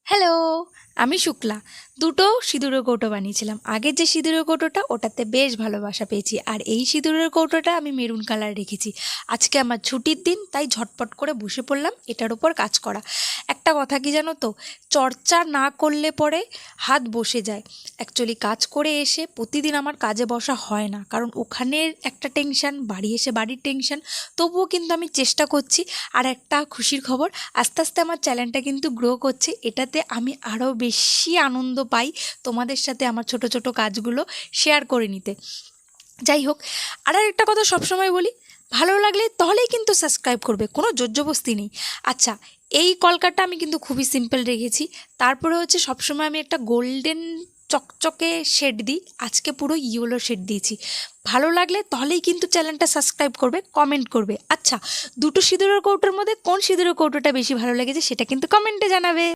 Hello, আমি শুক্লা। দুটো সিঁদুরের কৌটো বানিয়েছিলাম। আগের যে সিঁদুরের কৌটোটা ওটাতে বেশ ভালোবাসা পেয়েছি, আর এই সিঁদুরের কৌটোটা আমি মেরুন কালার রেখেছি। আজকে আমার ছুটির দিন, তাই ঝটপট করে বসে পড়লাম এটার উপর কাজ করা। একটা কথা কি জানো তো, চর্চা না করলে পরে হাত বসে যায়। অ্যাকচুয়ালি কাজ করে এসে প্রতিদিন আমার কাজে বসা হয় না, কারণ ওখানের একটা টেনশন, বাড়ি এসে বাড়ির টেনশন। তবুও কিন্তু আমি চেষ্টা করছি। আর একটা খুশির খবর, আস্তে আস্তে আমার চ্যানেলটা কিন্তু গ্রো করছে। এটাতে আমি আরও বেশি আনন্দ পাই তোমাদের সাথে আমার ছোট ছোট কাজগুলো শেয়ার করে নিতে। যাই হোক, আর একটা কথা সবসময় বলি, ভালো লাগলে তাহলেই কিন্তু সাবস্ক্রাইব করবে, কোনো জোরজবস্তি নেই। আচ্ছা, এই কলকাটা আমি কিন্তু খুবই সিম্পল রেখেছি। তারপরে হচ্ছে সবসময় আমি একটা গোল্ডেন চকচকে শেড দিই, আজকে পুরো ইয়েলো শেড দিয়েছি। ভালো লাগলে তাহলেই কিন্তু চ্যানেলটা সাবস্ক্রাইব করবে, কমেন্ট করবে। আচ্ছা, দুটো সিঁদুরের কৌটোর মধ্যে কোন সিঁদুরের কৌটোটা বেশি ভালো লেগেছে সেটা কিন্তু কমেন্টে জানাবে।